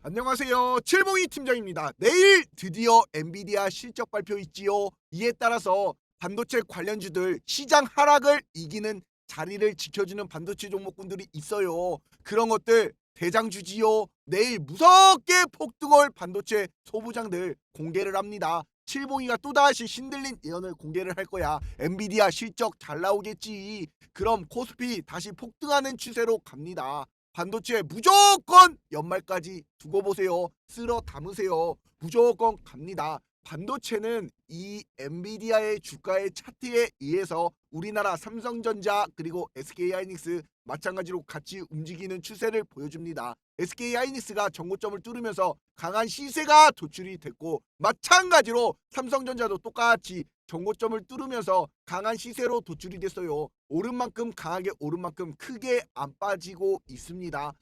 안녕하세요. 칠봉이 팀장입니다. 내일 드디어 엔비디아 실적 발표 있지요. 이에 따라서 반도체 관련주들 시장 하락을 이기는 자리를 지켜주는 반도체 종목군들이 있어요. 그런 것들 대장주지요. 내일 무섭게 폭등할 반도체 소부장들 공개를 합니다. 칠봉이가 또다시 신들린 예언을 공개를 할 거야. 엔비디아 실적 잘 나오겠지. 그럼 코스피 다시 폭등하는 추세로 갑니다. 반도체 무조건 연말까지 두고 보세요. 쓸어 담으세요. 무조건 갑니다. 반도체는 이 엔비디아의 주가의 차트에 의해서 우리나라 삼성전자 그리고 SK하이닉스 마찬가지로 같이 움직이는 추세를 보여줍니다. SK하이닉스가 전고점을 뚫으면서 강한 시세가 도출이 됐고, 마찬가지로 삼성전자도 똑같이 전고점을 뚫으면서 강한 시세로 도출이 됐어요. 오른 만큼 강하게 오른 만큼 크게 안 빠지고 있습니다.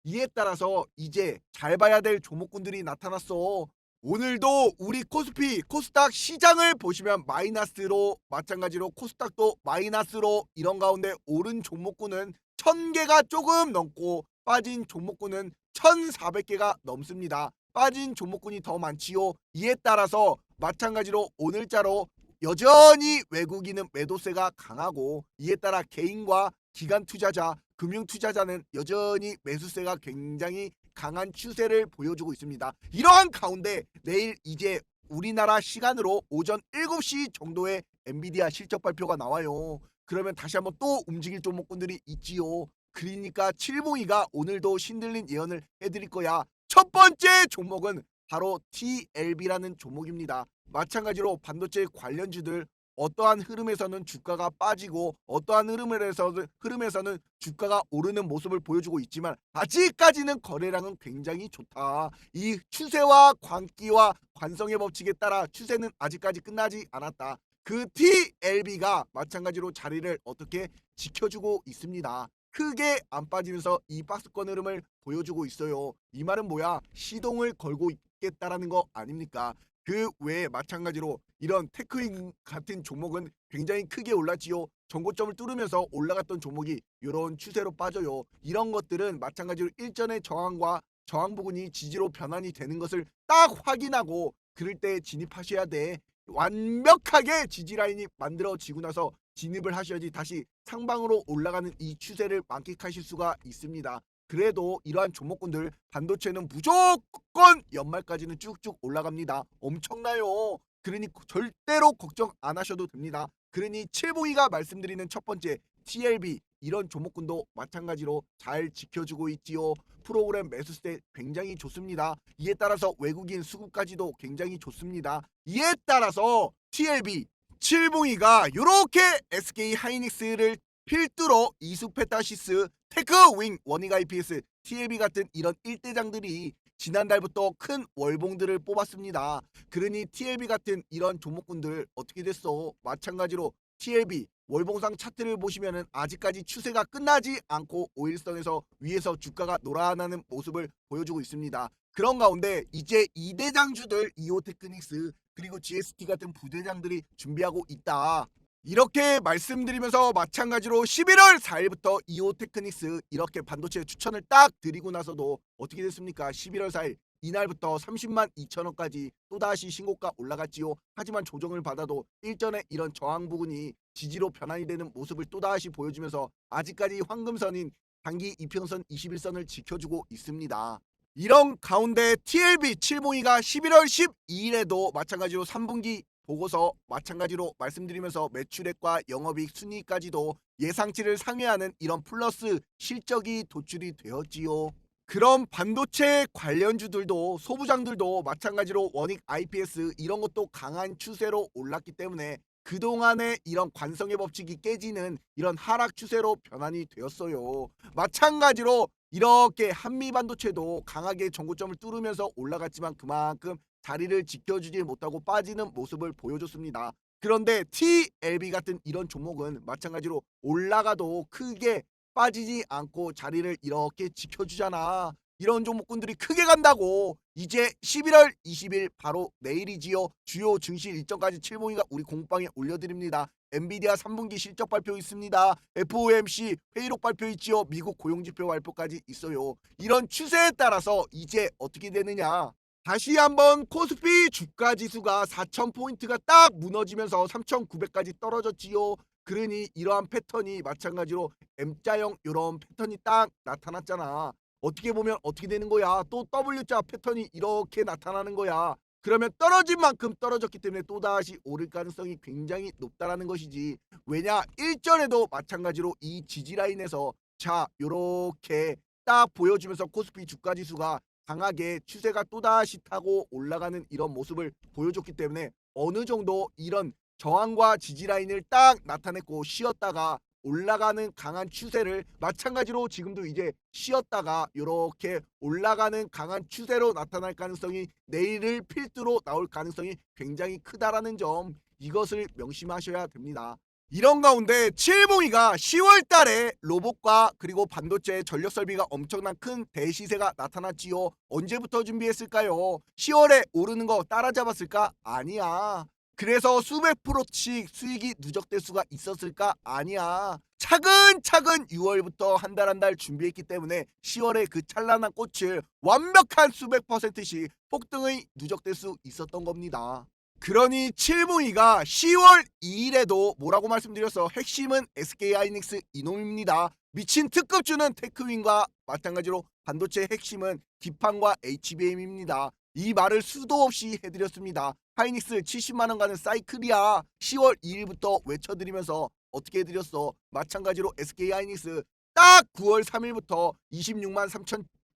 이에 따라서 이제 잘 봐야 될 종목군들이 나타났어. 오늘도 우리 코스피 코스닥 시장을 보시면 마이너스로, 마찬가지로 코스닥도 마이너스로, 이런 가운데 오른 종목군은 1000개가 조금 넘고 빠진 종목군은 1400개가 넘습니다. 빠진 종목군이 더 많지요. 이에 따라서 마찬가지로 오늘자로 여전히 외국인은 매도세가 강하고, 이에 따라 개인과 기관 투자자, 금융 투자자는 여전히 매수세가 굉장히 강한 추세를 보여주고 있습니다. 이러한 가운데 내일 이제 우리나라 시간으로 오전 7시 정도에 엔비디아 실적 발표가 나와요. 그러면 다시 한번 또 움직일 종목군들이 있지요. 그러니까 칠봉이가 오늘도 신들린 예언을 해드릴 거야. 첫 번째 종목은 바로 TLB라는 종목입니다. 마찬가지로 반도체 관련주들 어떠한 흐름에서는 주가가 빠지고 어떠한 흐름에서는 주가가 오르는 모습을 보여주고 있지만, 아직까지는 거래량은 굉장히 좋다. 이 추세와 광기와 관성의 법칙에 따라 추세는 아직까지 끝나지 않았다. 그 TLB가 마찬가지로 자리를 어떻게 지켜주고 있습니다. 크게 안 빠지면서 이 박스권 흐름을 보여주고 있어요. 이 말은 뭐야? 시동을 걸고 있겠다라는 거 아닙니까? 그 외에 마찬가지로 이런 테크인 같은 종목은 굉장히 크게 올랐지요. 전고점을 뚫으면서 올라갔던 종목이 이런 추세로 빠져요. 이런 것들은 마찬가지로 일전의 저항과 저항 부근이 지지로 변환이 되는 것을 딱 확인하고 그럴 때 진입하셔야 돼. 완벽하게 지지 라인이 만들어지고 나서 진입을 하셔야지 다시 상방으로 올라가는 이 추세를 만끽하실 수가 있습니다. 그래도 이러한 종목군들 반도체는 무조건 연말까지는 쭉쭉 올라갑니다. 엄청나요. 그러니 절대로 걱정 안 하셔도 됩니다. 그러니 칠봉이가 말씀드리는 첫 번째 TLB, 이런 종목군도 마찬가지로 잘 지켜주고 있지요. 프로그램 매수세 굉장히 좋습니다. 이에 따라서 외국인 수급까지도 굉장히 좋습니다. 이에 따라서 TLB, 칠봉이가 이렇게 SK 하이닉스를 필두로 이수페타시스, 테크윙, 원익 IPS, TLB 같은 이런 일대장들이 지난달부터 큰 월봉들을 뽑았습니다. 그러니 TLB 같은 이런 종목군들 어떻게 됐어? 마찬가지로 TLB 월봉상 차트를 보시면은 아직까지 추세가 끝나지 않고 5일선에서 위에서 주가가 놀아나는 모습을 보여주고 있습니다. 그런 가운데 이제 2대장주들 이오테크닉스 그리고 GST 같은 부대장들이 준비하고 있다. 이렇게 말씀드리면서 마찬가지로 11월 4일부터 이오테크닉스 이렇게 반도체 추천을 딱 드리고 나서도 어떻게 됐습니까? 11월 4일 이날부터 30만 2천원까지 또다시 신고가 올라갔지요. 하지만 조정을 받아도 일전에 이런 저항 부근이 지지로 변환이 되는 모습을 또다시 보여주면서 아직까지 황금선인 단기 이평선 21선을 지켜주고 있습니다. 이런 가운데 TLB 칠봉이가 11월 12일에도 마찬가지로 3분기 보고서 마찬가지로 말씀드리면서 매출액과 영업이익 순위까지도 예상치를 상회하는 이런 플러스 실적이 도출이 되었지요. 그럼 반도체 관련주들도 소부장들도 마찬가지로 원익 IPS 이런 것도 강한 추세로 올랐기 때문에 그동안의 이런 관성의 법칙이 깨지는 이런 하락 추세로 변환이 되었어요. 마찬가지로 이렇게 한미반도체도 강하게 전고점을 뚫으면서 올라갔지만 그만큼 자리를 지켜주지 못하고 빠지는 모습을 보여줬습니다. 그런데 TLB 같은 이런 종목은 마찬가지로 올라가도 크게 빠지지 않고 자리를 이렇게 지켜주잖아. 이런 종목군들이 크게 간다고. 이제 11월 20일 바로 내일이지요. 주요 증시 일정까지 칠봉이가 우리 공방에 올려드립니다. 엔비디아 3분기 실적 발표 있습니다. FOMC 회의록 발표 있지요. 미국 고용지표 발표까지 있어요. 이런 추세에 따라서 이제 어떻게 되느냐? 다시 한번 코스피 주가 지수가 4,000포인트가 딱 무너지면서 3,900까지 떨어졌지요. 그러니 이러한 패턴이 마찬가지로 M자형 이런 패턴이 딱 나타났잖아. 어떻게 보면 어떻게 되는 거야? 또 W자 패턴이 이렇게 나타나는 거야. 그러면 떨어진 만큼 떨어졌기 때문에 또다시 오를 가능성이 굉장히 높다라는 것이지. 왜냐? 일전에도 마찬가지로 이 지지라인에서 자 요렇게 딱 보여주면서 코스피 주가 지수가 강하게 추세가 또다시 타고 올라가는 이런 모습을 보여줬기 때문에 어느 정도 이런 저항과 지지라인을 딱 나타냈고 쉬었다가 올라가는 강한 추세를 마찬가지로 지금도 이제 쉬었다가 이렇게 올라가는 강한 추세로 나타날 가능성이 내일을 필두로 나올 가능성이 굉장히 크다라는 점 이것을 명심하셔야 됩니다. 이런 가운데 칠봉이가 10월 달에 로봇과 그리고 반도체 전력 설비가 엄청난 큰 대시세가 나타났지요. 언제부터 준비했을까요? 10월에 오르는 거 따라잡았을까? 아니야. 그래서 수백 프로씩 수익이 누적될 수가 있었을까? 아니야. 차근차근 6월부터 한 달 한 달 준비했기 때문에 10월에 그 찬란한 꽃을 완벽한 수백 %씩 폭등의 누적될 수 있었던 겁니다. 그러니 칠봉이가 10월 2일에도 뭐라고 말씀드렸어? 핵심은 SK하이닉스 이놈입니다. 미친 특급주는 테크윈과 마찬가지로 반도체 핵심은 기판과 HBM입니다. 이 말을 수도 없이 해드렸습니다. 하이닉스 70만원 가는 사이클이야. 10월 2일부터 외쳐드리면서 어떻게 해드렸어? 마찬가지로 SK하이닉스 딱 9월 3일부터 26만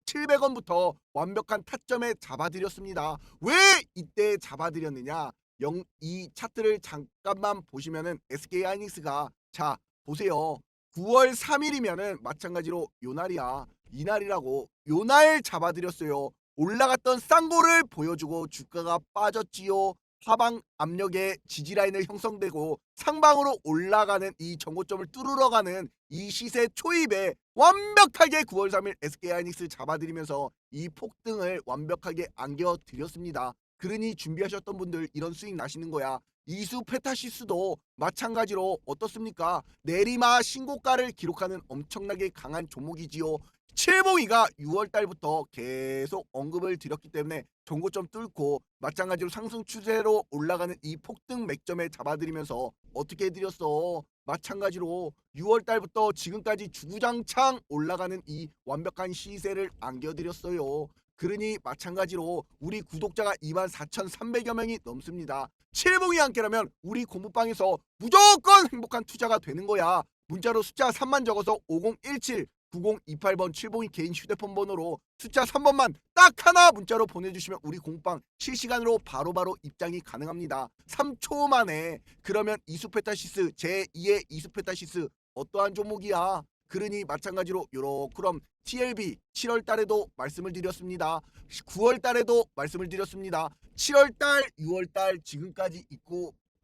3,700원부터 완벽한 타점에 잡아드렸습니다. 왜 이때 잡아드렸느냐? 이 차트를 잠깐만 보시면은 SK하이닉스가 자 보세요. 9월 3일이면은 마찬가지로 요날이야. 이날이라고 요날 잡아드렸어요. 올라갔던 쌍고를 보여주고 주가가 빠졌지요. 하방 압력의 지지라인을 형성되고 상방으로 올라가는 이 정고점을 뚫으러 가는 이 시세 초입에 완벽하게 9월 3일 SK하이닉스 잡아드리면서 이 폭등을 완벽하게 안겨드렸습니다. 그러니 준비하셨던 분들 이런 수익 나시는 거야. 이수 페타시스도 마찬가지로 어떻습니까? 내리막 신고가를 기록하는 엄청나게 강한 종목이지요. 칠봉이가 6월달부터 계속 언급을 드렸기 때문에 정고점 뚫고 마찬가지로 상승 추세로 올라가는 이 폭등 맥점에 잡아드리면서 어떻게 해드렸어? 마찬가지로 6월달부터 지금까지 주구장창 올라가는 이 완벽한 시세를 안겨드렸어요. 그러니 마찬가지로 우리 구독자가 24,300여 명이 넘습니다. 칠봉이 함께라면 우리 공부방에서 무조건 행복한 투자가 되는 거야. 문자로 숫자 3만 적어서 5017 9028번 칠봉이 개인 휴대폰 번호로 숫자 3번만 딱 하나 문자로 보내주시면 우리 공방 실시간으로 바로바로 입장이 가능합니다. 3초 만에. 그러면 이수페타시스 제2의 이수페타시스 어떠한 종목이야? 그러니 마찬가지로 요렇게럼 TLB 7월달에도 말씀을 드렸습니다. 9월달에도 말씀을 드렸습니다. 7월달 6월달 지금까지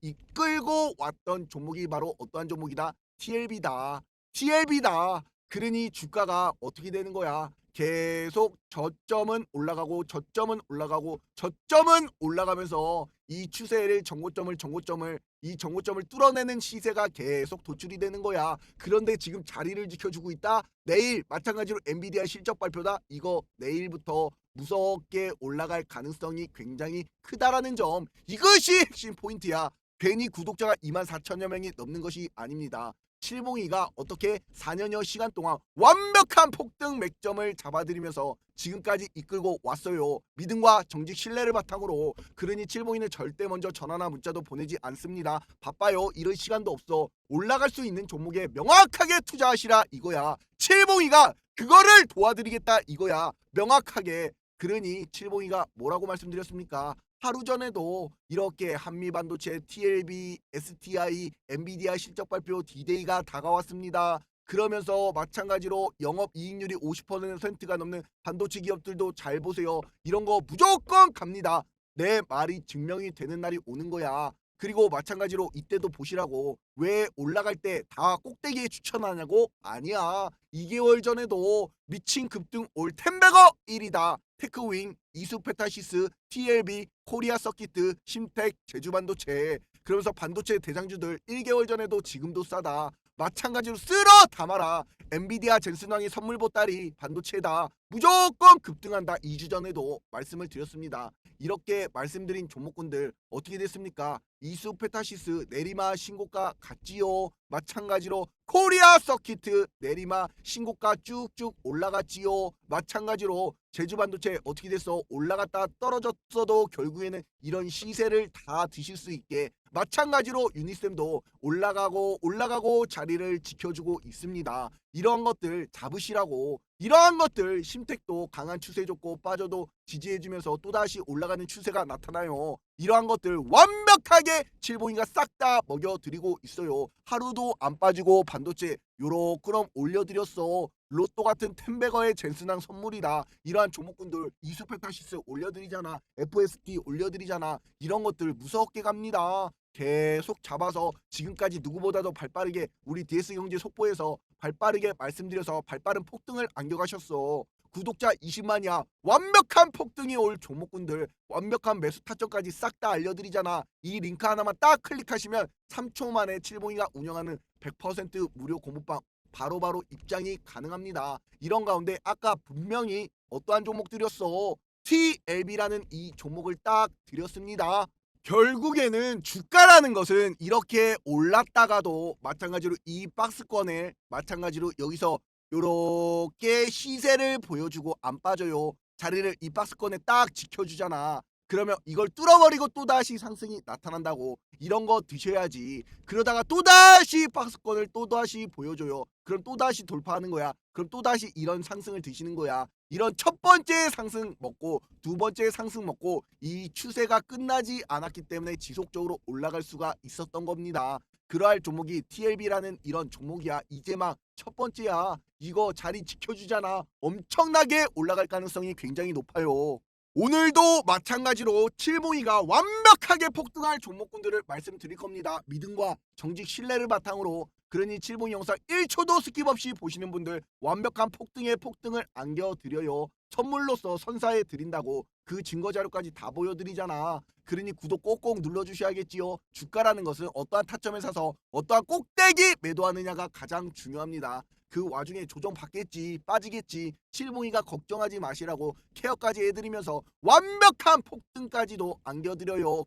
이끌고 왔던 종목이 바로 어떠한 종목이다? TLB다. TLB다. 그러니 주가가 어떻게 되는 거야? 계속 저점은 올라가고 저점은 올라가고 저점은 올라가면서 이 추세를 정고점을 이 정고점을 뚫어내는 시세가 계속 도출이 되는 거야. 그런데 지금 자리를 지켜주고 있다. 내일 마찬가지로 엔비디아 실적 발표다. 이거 내일부터 무섭게 올라갈 가능성이 굉장히 크다라는 점. 이것이 핵심 포인트야. 괜히 구독자가 24,000여 명이 넘는 것이 아닙니다. 칠봉이가 어떻게 4년여 시간 동안 완벽한 폭등 맥점을 잡아들이면서 지금까지 이끌고 왔어요. 믿음과 정직 신뢰를 바탕으로. 그러니 칠봉이는 절대 먼저 전화나 문자도 보내지 않습니다. 바빠요. 이럴 시간도 없어. 올라갈 수 있는 종목에 명확하게 투자하시라 이거야. 칠봉이가 그거를 도와드리겠다 이거야. 명확하게. 그러니 칠봉이가 뭐라고 말씀드렸습니까? 하루 전에도 이렇게 한미반도체, TLB, STI, 엔비디아 실적 발표 D-Day가 다가왔습니다. 그러면서 마찬가지로 영업이익률이 50%가 넘는 반도체 기업들도 잘 보세요. 이런 거 무조건 갑니다. 내 말이 증명이 되는 날이 오는 거야. 그리고 마찬가지로 이때도 보시라고. 왜 올라갈 때 다 꼭대기에 추천하냐고? 아니야. 2개월 전에도 미친 급등 올 텐베거 1이다. 테크윙, 이수페타시스, TLB, 코리아 서키트, 심텍, 제주반도체. 그러면서 반도체 대장주들 1개월 전에도 지금도 싸다. 마찬가지로 쓸어 담아라. 엔비디아 젠슨왕의 선물 보따리 반도체다. 무조건 급등한다. 2주 전에도 말씀을 드렸습니다. 이렇게 말씀드린 종목군들 어떻게 됐습니까? 이수 페타시스 내리마 신고가 갔지요. 마찬가지로 코리아 서키트 내리마 신고가 쭉쭉 올라갔지요. 마찬가지로 제주반도체 어떻게 됐어? 올라갔다 떨어졌어도 결국에는 이런 시세를 다 드실 수 있게, 마찬가지로 유니셈도 올라가고 자리를 지켜주고 있습니다. 이러한 것들 잡으시라고. 이러한 것들 심택도 강한 추세 줬고 빠져도 지지해주면서 또다시 올라가는 추세가 나타나요. 이러한 것들 완벽하게 칠봉이가 싹 다 먹여드리고 있어요. 하루도 안 빠지고 반도체 요렇게럼 올려드렸어. 로또 같은 텐베거의 젠슨왕 선물이다. 이러한 종목군들 이수페타시스 올려드리잖아. FST 올려드리잖아. 이런 것들 무섭게 갑니다. 계속 잡아서 지금까지 누구보다도 발빠르게 우리 DS경제 속보에서 발빠르게 말씀드려서 발빠른 폭등을 안겨가셨어. 구독자 20만이야. 완벽한 폭등이 올 종목군들, 완벽한 매수 타점까지 싹 다 알려드리잖아. 이 링크 하나만 딱 클릭하시면 3초 만에 칠봉이가 운영하는 100% 무료 공부방 바로바로 입장이 가능합니다. 이런 가운데 아까 분명히 어떠한 종목들이었어? TLB라는 이 종목을 딱 드렸습니다. 결국에는 주가라는 것은 이렇게 올랐다가도 마찬가지로 이 박스권을 마찬가지로 여기서 요렇게 시세를 보여주고 안 빠져요. 자리를 이 박스권에 딱 지켜주잖아. 그러면 이걸 뚫어버리고 또다시 상승이 나타난다고. 이런 거 드셔야지. 그러다가 또다시 박스권을 또다시 보여줘요. 그럼 또다시 돌파하는 거야. 그럼 또다시 이런 상승을 드시는 거야. 이런 첫 번째 상승 먹고 두 번째 상승 먹고 이 추세가 끝나지 않았기 때문에 지속적으로 올라갈 수가 있었던 겁니다. 그러할 종목이 TLB라는 이런 종목이야. 이제 막 첫 번째야. 이거 자리 지켜주잖아. 엄청나게 올라갈 가능성이 굉장히 높아요. 오늘도 마찬가지로 칠봉이가 완벽하게 폭등할 종목군들을 말씀드릴 겁니다. 믿음과 정직 신뢰를 바탕으로. 그러니 칠봉이 영상 1초도 스킵없이 보시는 분들 완벽한 폭등에 폭등을 안겨드려요. 선물로서 선사해 드린다고. 그 증거자료까지 다 보여드리잖아. 그러니 구독 꼭꼭 눌러주셔야겠지요. 주가라는 것은 어떠한 타점에 사서 어떠한 꼭대기 매도하느냐가 가장 중요합니다. 그 와중에 조정 받겠지, 빠지겠지, 칠봉이가 걱정하지 마시라고 케어까지 해드리면서 완벽한 폭등까지도 안겨드려요.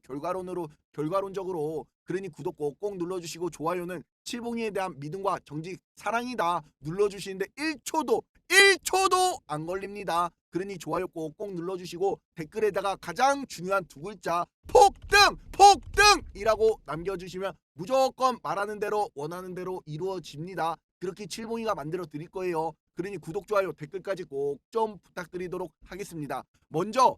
결과론적으로. 그러니 구독 꼭꼭 눌러주시고 좋아요는 칠봉이에 대한 믿음과 정직 사랑이다 눌러주시는데 1초도 안 걸립니다. 그러니 좋아요 꼭꼭 눌러주시고 댓글에다가 가장 중요한 두 글자 폭등이라고 남겨주시면 무조건 말하는 대로 원하는 대로 이루어집니다. 그렇게 칠봉이가 만들어 드릴 거예요. 그러니 구독, 좋아요, 댓글까지 꼭 좀 부탁드리도록 하겠습니다. 먼저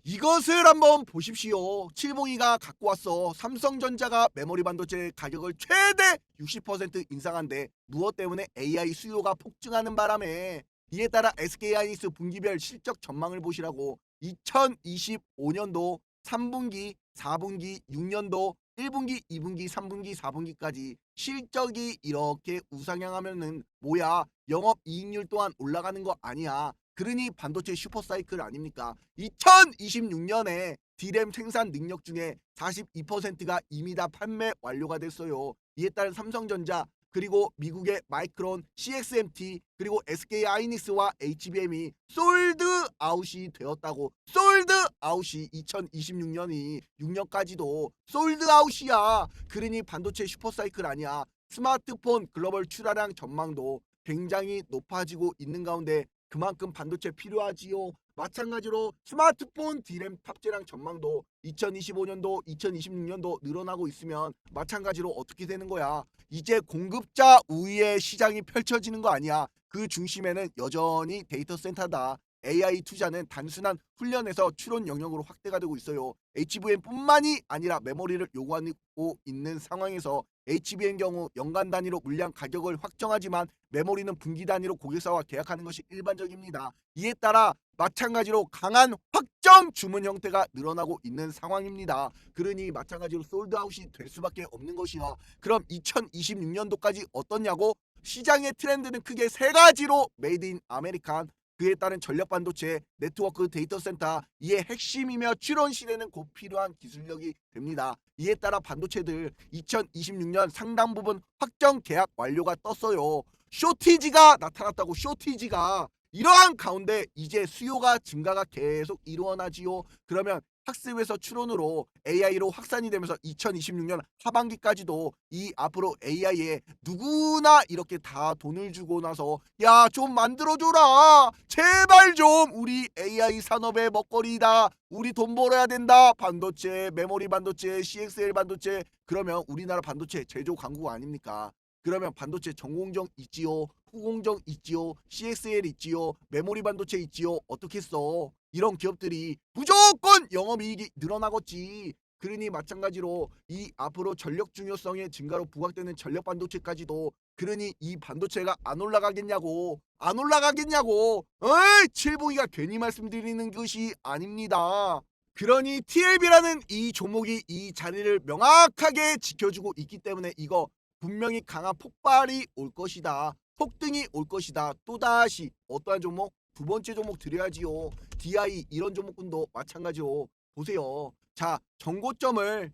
이것을 한번 보십시오. 칠봉이가 갖고 왔어. 삼성전자가 메모리 반도체 가격을 최대 60% 인상한데 무엇 때문에? AI 수요가 폭증하는 바람에. 이에 따라 SK하이닉스 분기별 실적 전망을 보시라고. 2025년도 3분기, 4분기, 6년도 1분기, 2분기, 3분기, 4분기까지 실적이 이렇게 우상향하면은 뭐야? 영업이익률 또한 올라가는 거 아니야. 그러니 반도체 슈퍼사이클 아닙니까? 2026년에 D램 생산 능력 중에 42%가 이미 다 판매 완료가 됐어요. 이에 따른 삼성전자 그리고 미국의 마이크론, CXMT 그리고 SK하이닉스와 HBM이 솔드아웃이 되었다고. 솔드아웃이 2026년이 6년까지도 솔드아웃이야. 그러니 반도체 슈퍼사이클 아니야. 스마트폰 글로벌 출하량 전망도 굉장히 높아지고 있는 가운데 그만큼 반도체 필요하지요. 마찬가지로 스마트폰 D램 탑재량 전망도 2025년도, 2026년도 늘어나고 있으면 마찬가지로 어떻게 되는 거야? 이제 공급자 우위의 시장이 펼쳐지는 거 아니야. 그 중심에는 여전히 데이터 센터다. AI 투자는 단순한 훈련에서 추론 영역으로 확대가 되고 있어요. HBM뿐만이 아니라 메모리를 요구하고 있는 상황에서 HBM 경우 연간 단위로 물량 가격을 확정하지만 메모리는 분기 단위로 고객사와 계약하는 것이 일반적입니다. 이에 따라 마찬가지로 강한 확정 주문 형태가 늘어나고 있는 상황입니다. 그러니 마찬가지로 솔드아웃이 될 수밖에 없는 것이야. 그럼 2026년도까지 어떻냐고? 시장의 트렌드는 크게 세 가지로 메이드 인 아메리칸, 그에 따른 전력 반도체, 네트워크, 데이터 센터, 이의 핵심이며 추론 시대는 곧 필요한 기술력이 됩니다. 이에 따라 반도체들 2026년 상당 부분 확정 계약 완료가 떴어요. 쇼티지가 나타났다고. 쇼티지가. 이러한 가운데 이제 수요가 증가가 계속 일어나지요. 그러면 학습에서 추론으로 AI로 확산이 되면서 2026년 하반기까지도 이 앞으로 AI에 누구나 이렇게 다 돈을 주고 나서 야 좀 만들어줘라 제발 좀 우리 AI 산업의 먹거리다 우리 돈 벌어야 된다 반도체 메모리 반도체 CXL 반도체 그러면 우리나라 반도체 제조 강국 아닙니까? 그러면 반도체 전공정 있지요 후공정 있지요 CXL 있지요 메모리 반도체 있지요 어떻게 써 이런 기업들이 무조건 영업이익이 늘어나겠지. 그러니 마찬가지로 이 앞으로 전력 중요성의 증가로 부각되는 전력 반도체까지도 그러니 이 반도체가 안 올라가겠냐고 안 올라가겠냐고 어이 칠봉이가 괜히 말씀드리는 것이 아닙니다. 그러니 TLB라는 이 종목이 이 자리를 명확하게 지켜주고 있기 때문에 이거 분명히 강한 폭발이 올 것이다. 폭등이 올 것이다. 또다시 어떠한 종목? 두 번째 종목 드려야지요. DI 이런 종목군도 마찬가지로 보세요. 자 정고점을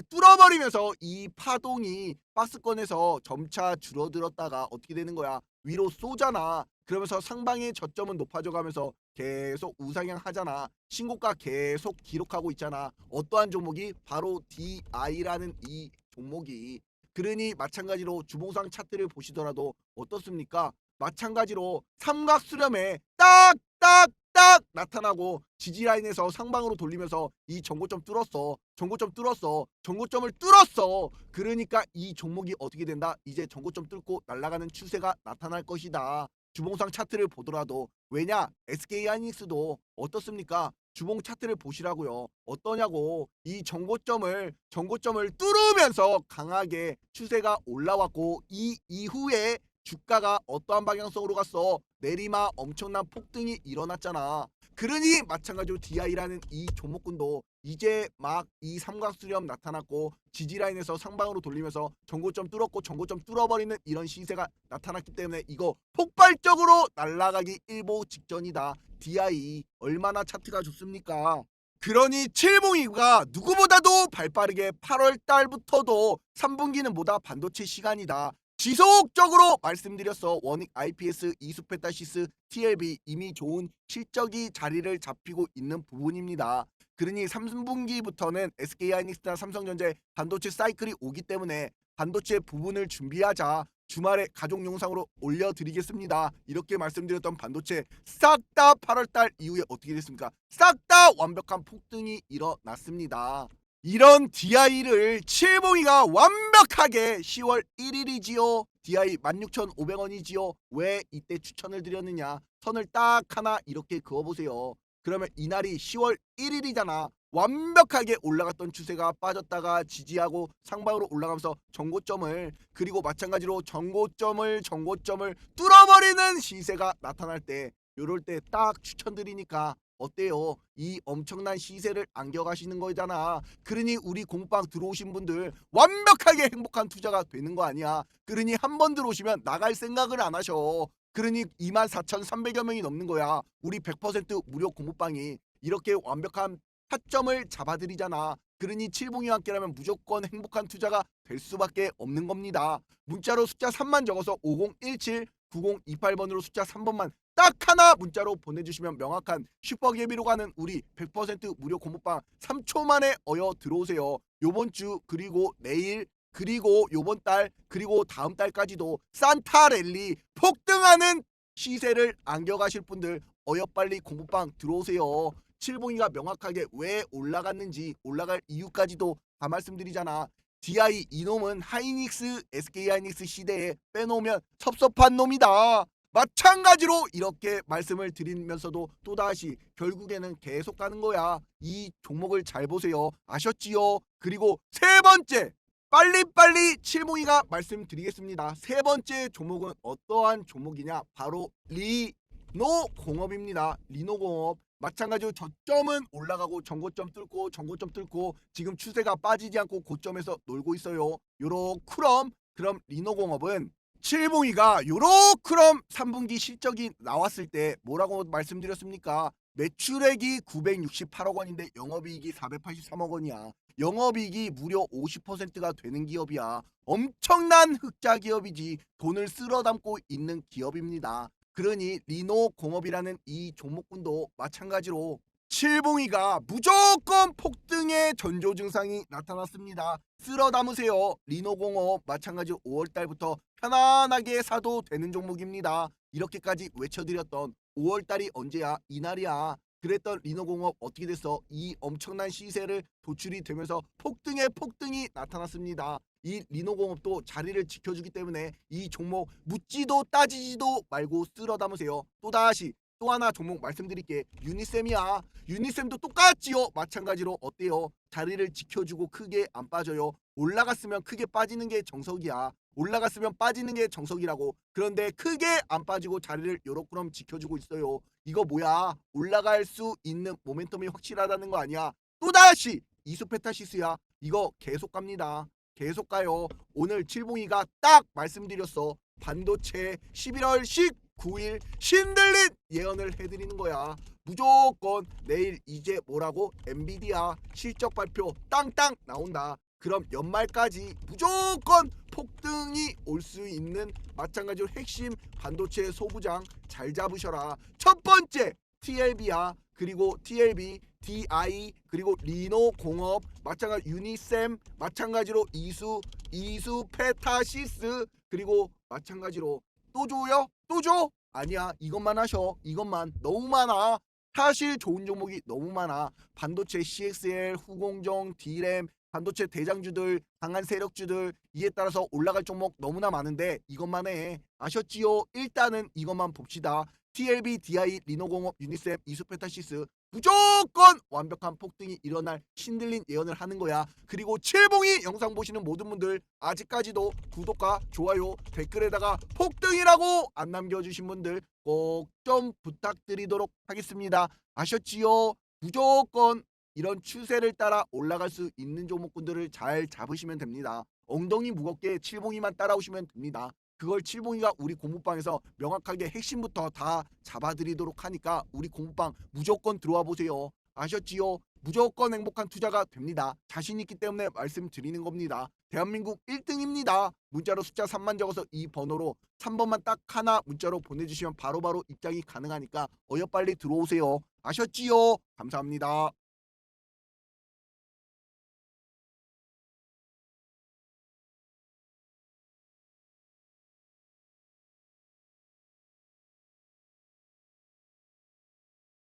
뚫어버리면서 이 파동이 박스권에서 점차 줄어들었다가 어떻게 되는 거야? 위로 쏘잖아. 그러면서 상방의 저점은 높아져 가면서 계속 우상향 하잖아. 신고가 계속 기록하고 있잖아. 어떠한 종목이? 바로 DI라는 이 종목이. 그러니 마찬가지로 주봉상 차트를 보시더라도 어떻습니까? 마찬가지로 삼각수렴에 딱딱딱 나타나고 지지라인에서 상방으로 돌리면서 이 전고점 뚫었어. 전고점을 뚫었어. 그러니까 이 종목이 어떻게 된다? 이제 전고점 뚫고 날아가는 추세가 나타날 것이다. 주봉상 차트를 보더라도 왜냐? SK하이닉스도 어떻습니까? 주봉 차트를 보시라고요. 어떠냐고 이 전고점을 뚫으면서 강하게 추세가 올라왔고 이 이후에 주가가 어떠한 방향성으로 갔어? 내리막 엄청난 폭등이 일어났잖아. 그러니 마찬가지로 DI라는 이 종목군도 이제 막 이 삼각수렴 나타났고 지지라인에서 상방으로 돌리면서 전고점 뚫었고 전고점 뚫어버리는 이런 시세가 나타났기 때문에 이거 폭발적으로 날아가기 일보 직전이다. DI 얼마나 차트가 좋습니까? 그러니 칠봉이가 누구보다도 발빠르게 8월 달부터도 3분기는 뭐다 반도체 시간이다. 지속적으로 말씀드렸어. 원익 IPS, 이수페타시스, TLB 이미 좋은 실적이 자리를 잡히고 있는 부분입니다. 그러니 3분기부터는 SK하이닉스나 삼성전자 반도체 사이클이 오기 때문에 반도체 부분을 준비하자. 주말에 가족 영상으로 올려드리겠습니다. 이렇게 말씀드렸던 반도체 싹 다 8월달 이후에 어떻게 됐습니까? 싹 다 완벽한 폭등이 일어났습니다. 이런 DI를 칠봉이가 완벽하게 10월 1일이지요. DI 16,500원이지요. 왜 이때 추천을 드렸느냐? 선을 딱 하나 이렇게 그어보세요. 그러면 이날이 10월 1일이잖아. 완벽하게 올라갔던 추세가 빠졌다가 지지하고 상방으로 올라가면서 전고점을 그리고 마찬가지로 전고점을 뚫어버리는 시세가 나타날 때 요럴 때 딱 추천드리니까 어때요? 이 엄청난 시세를 안겨가시는 거잖아. 그러니 우리 공방 들어오신 분들 완벽하게 행복한 투자가 되는 거 아니야. 그러니 한 번 들어오시면 나갈 생각을 안 하셔. 그러니 24,300여 명이 넘는 거야. 우리 100% 무료 공부방이 이렇게 완벽한 타점을 잡아드리잖아. 그러니 칠봉이와 함께라면 무조건 행복한 투자가 될 수밖에 없는 겁니다. 문자로 숫자 3만 적어서 5017 9028번으로 숫자 3번만 딱 하나 문자로 보내주시면 명확한 슈퍼개비로 가는 우리 100% 무료 공부방 3초 만에 어여 들어오세요. 요번 주 그리고 내일 그리고 요번 달 그리고 다음 달까지도 산타랠리 폭등하는 시세를 안겨가실 분들 어여 빨리 공부방 들어오세요. 칠봉이가 명확하게 왜 올라갔는지 올라갈 이유까지도 다 말씀드리잖아. DI 이놈은 하이닉스 SK하이닉스 시대에 빼놓으면 섭섭한 놈이다. 마찬가지로 이렇게 말씀을 드리면서도 또다시 결국에는 계속 가는 거야. 이 종목을 잘 보세요. 아셨지요? 그리고 세 번째 빨리빨리 칠봉이가 말씀드리겠습니다. 세 번째 종목은 어떠한 종목이냐? 바로 리노공업입니다. 리노공업. 마찬가지로 저점은 올라가고 전고점 뚫고 지금 추세가 빠지지 않고 고점에서 놀고 있어요. 요렇쿠럼 그럼 리노공업은 칠봉이가 요렇게럼 3분기 실적이 나왔을 때 뭐라고 말씀드렸습니까? 매출액이 968억 원인데 영업이익이 483억 원이야. 영업이익이 무려 50%가 되는 기업이야. 엄청난 흑자 기업이지. 돈을 쓸어 담고 있는 기업입니다. 그러니 리노공업이라는 이 종목군도 마찬가지로 칠봉이가 무조건 폭등의 전조 증상이 나타났습니다. 쓸어 담으세요. 리노공업 마찬가지로 5월달부터 편안하게 사도 되는 종목입니다. 이렇게까지 외쳐드렸던 5월달이 언제야? 이날이야. 그랬던 리노공업 어떻게 됐어? 이 엄청난 시세를 도출이 되면서 폭등의 폭등이 나타났습니다. 이 리노공업도 자리를 지켜주기 때문에 이 종목 묻지도 따지지도 말고 쓸어 담으세요. 또다시 또 하나 종목 말씀드릴게. 유니셈이야. 유니셈도 똑같지요. 마찬가지로 어때요? 자리를 지켜주고 크게 안 빠져요. 올라갔으면 크게 빠지는 게 정석이야. 올라갔으면 빠지는 게 정석이라고. 그런데 크게 안 빠지고 자리를 요렇게럼 지켜주고 있어요. 이거 뭐야? 올라갈 수 있는 모멘텀이 확실하다는 거 아니야? 또다시 이수페타시스야. 이거 계속 갑니다. 계속 가요. 오늘 칠봉이가 딱 말씀드렸어. 반도체 11월 19일 신들린 예언을 해드리는 거야. 무조건 내일 이제 뭐라고? 엔비디아 실적 발표 땅땅 나온다. 그럼 연말까지 무조건 폭등이 올 수 있는 마찬가지로 핵심 반도체 소부장 잘 잡으셔라. 첫 번째 TLB야. 그리고 TLB, DI, 그리고 리노공업, 마찬가지 유니셈, 마찬가지로 이수페타시스, 그리고 마찬가지로 또 줘요? 또 줘? 아니야. 이것만 하셔. 이것만. 너무 많아. 사실 좋은 종목이 너무 많아. 반도체 CXL, 후공정, D램, 반도체 대장주들, 강한 세력주들, 이에 따라서 올라갈 종목 너무나 많은데 이것만 해. 아셨지요? 일단은 이것만 봅시다. TLB, DI, 리노공업, 유니셈, 이수페타시스 무조건 완벽한 폭등이 일어날 신들린 예언을 하는 거야. 그리고 칠봉이 영상 보시는 모든 분들 아직까지도 구독과 좋아요, 댓글에다가 폭등이라고 안 남겨주신 분들 꼭 좀 부탁드리도록 하겠습니다. 아셨지요? 무조건 이런 추세를 따라 올라갈 수 있는 종목군들을 잘 잡으시면 됩니다. 엉덩이 무겁게 칠봉이만 따라오시면 됩니다. 그걸 칠봉이가 우리 공부방에서 명확하게 핵심부터 다 잡아드리도록 하니까 우리 공부방 무조건 들어와 보세요. 아셨지요? 무조건 행복한 투자가 됩니다. 자신 있기 때문에 말씀드리는 겁니다. 대한민국 1등입니다. 문자로 숫자 3만 적어서 이 번호로 3번만 딱 하나 문자로 보내주시면 바로바로 입장이 가능하니까 어여빨리 들어오세요. 아셨지요? 감사합니다.